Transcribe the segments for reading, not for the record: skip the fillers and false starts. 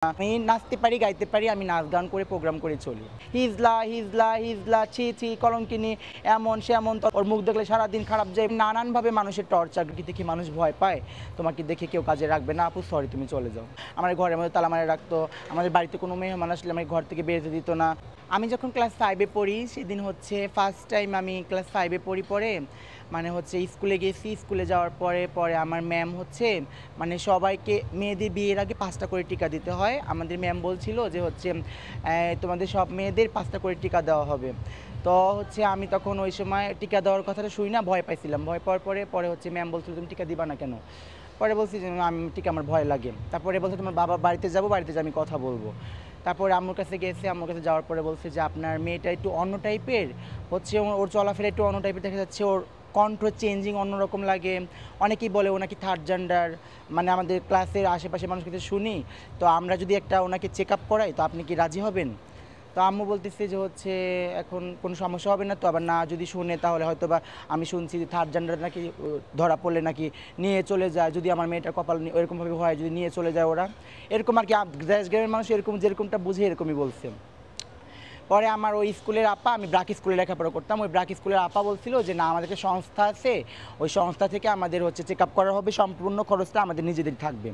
আমি নাচতে পারি, গাইতে পারি, আমি নাচ গান করে প্রোগ্রাম করে চলি। হিজলা হিজলা হিজলা ছি ছি কলঙ্কিনী এমন সেমন ওর মুখ দেখলে সারাদিন খারাপ যায়। নানানভাবে মানুষের টর্চার দেখে মানুষ ভয় পায়। তোমাকে দেখে কেউ কাজে রাখবে না, আপু সরি তুমি চলে যাও। আমার ঘরের মধ্যে তালা মারে রাখতো। আমাদের বাড়িতে কোনো মেহমান আসলে আমাকে ঘর থেকে বের হতে দিত না। আমি যখন ক্লাস 5-এ পড়ি সেদিন হচ্ছে ফার্স্ট টাইম আমি ক্লাস 5-এ পড়ি। পরে মানে হচ্ছে স্কুলে গেছি। স্কুলে যাওয়ার পরে আমার ম্যাম হচ্ছে মানে সবাইকে মেয়েদের বিয়ের আগে 5টা করে টিকা দিতে হয়। আমাদের ম্যাম বলছিল যে হচ্ছে তোমাদের সব মেয়েদের 5টা করে টিকা দেওয়া হবে। তো হচ্ছে আমি তখন ওই সময় টিকা দেওয়ার কথাটা শুনি না, ভয় পাইছিলাম। ভয় পাওয়ার পরে হচ্ছে ম্যাম বলছিল তুমি টিকা দিবা না কেন? পরে বলছি যে আমি টিকা আমার ভয় লাগে। তারপরে বলছে তোমার বাবা বাড়িতে যাবো, বাড়িতে যেয়ে আমি কথা বলবো। তারপরে আম্মুর কাছে গেছে, আম্মুর কাছে যাওয়ার পরে বলছে যে আপনার মেয়েটা একটু অন্য টাইপের হচ্ছে, ওর চলাফেরা একটু অন্য টাইপের দেখা যাচ্ছে, ওর কণ্ঠ চেঞ্জিং অন্যরকম লাগে। অনেকেই বলে ও নাকি থার্ড জেন্ডার। মানে আমাদের ক্লাসের আশেপাশে মানুষ কিন্তু শুনি। তো আমরা যদি একটা ওনাকে চেক আপ করাই তো আপনি কি রাজি হবেন? তো আম্মু বলতেছে যে হচ্ছে এখন কোনো সমস্যা হবে না তো, আবার না যদি শুনে তাহলে হয়তো বা আমি শুনছি যে থার্ড জেন্ডার নাকি ধরা পড়লে নাকি নিয়ে চলে যায়, যদি আমার মেয়েটার কপাল এরকমভাবে হয় যদি নিয়ে চলে যায় ওরা, এরকম আর কি। দেশ গ্রামের মানুষ এরকম যেরকমটা বুঝে এরকমই বলছে। পরে আমার ওই স্কুলের আপা, আমি ব্রাক স্কুলে লেখাপড়া করতাম, ওই ব্রাক স্কুলের আপা বলছিল যে না আমাদেরকে সংস্থা আছে, ওই সংস্থা থেকে আমাদের হচ্ছে চেক আপ করা হবে, সম্পূর্ণ খরচটা আমাদের নিজেদের থাকবে।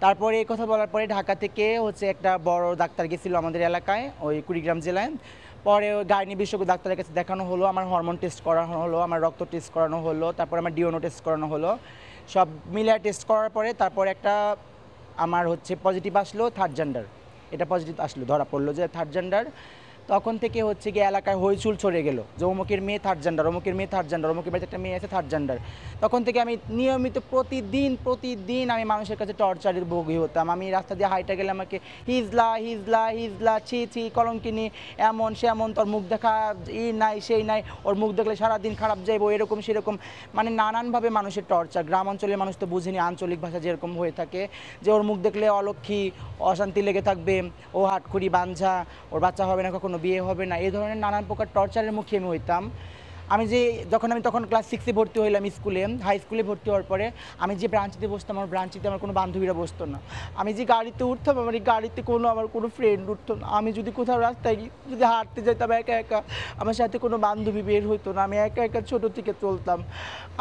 তারপরে এই কথা বলার পরে ঢাকা থেকে হচ্ছে একটা বড় ডাক্তার গেছিলো আমাদের এলাকায়, ওই কুড়িগ্রাম জেলায়। পরে ওই গাইনি বিশেষজ্ঞ ডাক্তারের কাছে দেখানো হলো, আমার হরমোন টেস্ট করানো হলো, আমার রক্ত টেস্ট করানো হলো, তারপরে আমার ডিওনো টেস্ট করানো হলো। সব মিলিয়ে টেস্ট করার পরে তারপরে একটা আমার হচ্ছে পজিটিভ আসলো থার্ড জেন্ডার। এটা পজিটিভ আসলো, ধরা পড়লো যে থার্ড জেন্ডার। তখন থেকে হচ্ছে গিয়ে এলাকায় হইচুল ছড়ে গেল যে অমুকের মেয়ে থার্ড জেন্ডার, অমুকের মেয়ে থার্ড জেন্ডার, অমুকের বাড়িতে একটা মেয়ে আছে থার্ড জেন্ডার। তখন থেকে আমি নিয়মিত প্রতিদিন আমি মানুষের কাছে টর্চারের ভোগী হতাম। আমি রাস্তা দিয়ে হাইটা গেলে আমাকে হিজলা হিজলা হিজলা ছি ছি কলঙ্কিনী এমন সেমন, তোর মুখ দেখা নাই সেই নাই, ওর মুখ দেখলে সারাদিন খারাপ যাইবো, এরকম সেরকম। মানে নানানভাবে মানুষের টর্চার। গ্রাম অঞ্চলের মানুষ তো বুঝিনি আঞ্চলিক ভাষা যেরকম হয়ে থাকে, যে ওর মুখ দেখলে অলক্ষী, অশান্তি লেগে থাকবে, ও হাটখড়ি বাঞ্ঝা, ওর বাচ্চা হবে না, কখনো বিয়ে হবে না, এই ধরনের নানান প্রকার টর্চারের মুখে আমি হইতাম। আমি তখন ক্লাস 6-এ ভর্তি হইলাম স্কুলে, হাই স্কুলে ভর্তি হওয়ার পরে আমি যে ব্রাঞ্চিতে বসতাম, আমার ব্রাঞ্চিতে আমার কোনো বান্ধবীরা বসতো না। আমি যে গাড়িতে উঠতাম, আমার এই গাড়িতে আমার কোনো ফ্রেন্ড উঠতো না। আমি যদি কোথাও রাস্তায় যদি হাঁটতে যেতাম একা একা, আমার সাথে কোনো বান্ধবী বের হইতো না, আমি একা একা ছোটো থেকে চলতাম।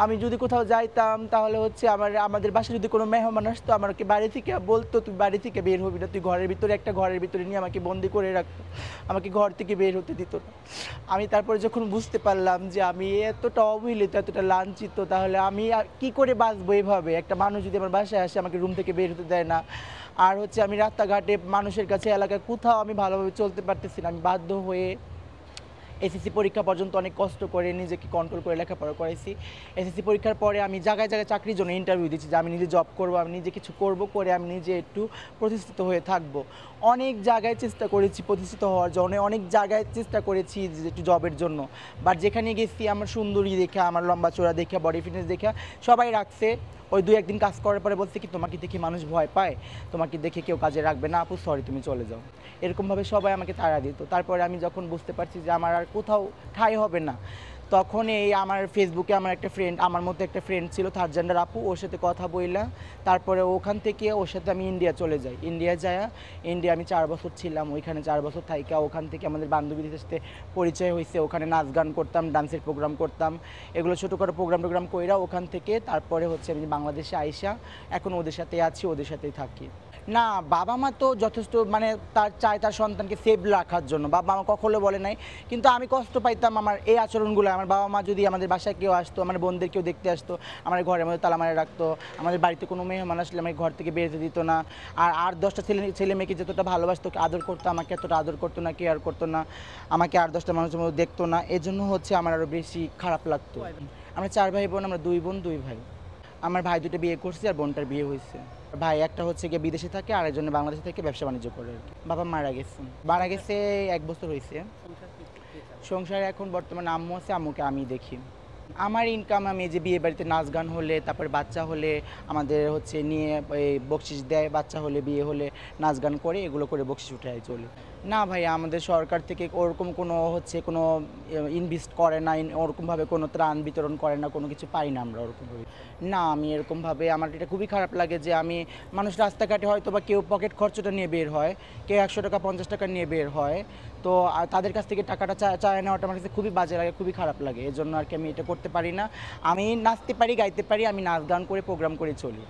আমি যদি কোথাও যাইতাম তাহলে হচ্ছে আমাদের বাসায় যদি কোনো মেহমান আসতো, আমাকে বাড়ি থেকে বলতো তুই বাড়ি থেকে বের হবি না, তুই ঘরের ভিতরে নিয়ে আমাকে বন্দি করে রাখতো, আমাকে ঘর থেকে বের হতে দিত না। আমি তারপরে যখন বুঝতে পারলাম যে আমি এতটা অবহেলিত, এতটা লাঞ্ছিত, তাহলে আমি কি করে বাঁচবো এভাবে? একটা মানুষ যদি আমার বাসায় আসে আমাকে রুম থেকে বের হতে দেয় না, আর হচ্ছে আমি রাস্তাঘাটে মানুষের কাছে এলাকায় কোথাও আমি ভালোভাবে চলতে পারতেছি না। আমি বাধ্য হয়ে এসএসসি পরীক্ষা পর্যন্ত অনেক কষ্ট করে নিজেকে কন্ট্রোল করে লেখাপড়া করাইছি। এসএসসি পরীক্ষার পরে আমি জায়গায় চাকরির জন্য ইন্টারভিউ দিচ্ছি, যে আমি নিজে জব করবো, আমি নিজে কিছু করব, করে আমি নিজে একটু প্রতিষ্ঠিত হয়ে থাকবো। অনেক জায়গায় চেষ্টা করেছি প্রতিষ্ঠিত হওয়ার জন্য, অনেক জায়গায় চেষ্টা করেছি যে একটু জবের জন্য। বাট যেখানে গেছি আমার সুন্দরী দেখে, আমার লম্বা চোরা দেখে, বডি ফিটনেস দেখে সবাই রাখছে। ওই 2-1 দিন কাজ করার পরে বলছে কি তোমাকে দেখে মানুষ ভয় পায়, তোমাকে দেখে কেউ কাজে রাখবে না, আপু সরি তুমি চলে যাও। এরকমভাবে সবাই আমাকে তাড়া দিত। তারপরে আমি যখন বুঝতে পারছি যে আমার আর কোথাও ঠাঁই হবে না, তখন আমার ফেসবুকে আমার একটা ফ্রেন্ড, আমার মতো একটা ফ্রেন্ড ছিল থার্ড জেন্ডার আপু, ওর সাথে কথা বললাম। তারপরে ওখান থেকে ওর সাথে আমি ইন্ডিয়া চলে যাই। ইন্ডিয়া আমি 4 বছর ছিলাম, ওইখানে 4 বছর থাইকা ওখান থেকে আমাদের বান্ধবীদের সাথে পরিচয় হয়েছে। ওখানে নাচ গান করতাম, ডান্সের প্রোগ্রাম করতাম, এগুলো ছোটোখাটো প্রোগ্রাম কইরা ওখান থেকে তারপরে হচ্ছে আমি বাংলাদেশে আইসা এখন ওদের সাথে আছি, ওদের সাথেই থাকি। না, বাবা মা তো যথেষ্ট মানে তার সন্তানকে সেভ রাখার জন্য, বাবা মা কখনো বলে নাই। কিন্তু আমি কষ্ট পাইতাম আমার এই আচরণগুলো। আমার বাবা মা যদি আমাদের বাসায় কেউ আসতো, আমার বোনদের কেউ দেখতে আসতো, আমার ঘরের মধ্যে তালা মারে রাখতো। আমাদের বাড়িতে কোনো মেহমান আসলে আমাকে ঘর থেকে বের হতে দিত না। আর 10টা ছেলে মেয়েকে যতটা ভালোবাসতো, আদর করতো, আমাকে এতটা আদর করতো না, কেয়ার করতো না, আমাকে 8-10টা মানুষের মধ্যে দেখতো না। এজন্য হচ্ছে আমার আরও বেশি খারাপ লাগতো। আমরা 4 ভাই বোন, আমরা 2 বোন 2 ভাই। আমার ভাই 2টা বিয়ে করছে আর বোনটার বিয়ে হয়েছে। ভাই একটা হচ্ছে গিয়ে বিদেশে থাকে, আর একজনে বাংলাদেশে থেকে ব্যবসা বাণিজ্য করে আর কি। বাবা মারা গেছে 1 বছর হয়েছে। সংসারে এখন বর্তমানে আম্মু আছে, আম্মুকে আমি দেখি। আমার ইনকাম আমি এই যে বিয়ে বাড়িতে নাচ গান হলে, তারপরে বাচ্চা হলে আমাদের হচ্ছে নিয়ে এই বকশিস দেয়, বাচ্চা হলে বিয়ে হলে নাচ গান করে, এগুলো করে বকশিস উঠায় চলি। না ভাই, আমাদের সরকার থেকে ওরকম কোনো হচ্ছে কোনো ইনভেস্ট করে না, ওরকমভাবে কোনো ত্রাণ বিতরণ করে না, কোনো কিছু পাই না আমরা ওরকমভাবে। না, আমি এরকমভাবে আমার এটা খুবই খারাপ লাগে যে আমি মানুষ রাস্তাঘাটে হয়তো বা কেউ পকেট খরচটা নিয়ে বের হয়, কেউ 100 টাকা 50 টাকা নিয়ে বের হয়, তো তাদের কাছ থেকে টাকাটা চায় নেওয়াটা আমার কাছে খুবই বাজে লাগে, খুবই খারাপ লাগে। এজন্য আর কি আমি এটা করতে পারি না। আমি নাচতে পারি, গাইতে পারি, আমি নাচ গান করে প্রোগ্রাম করে চলি।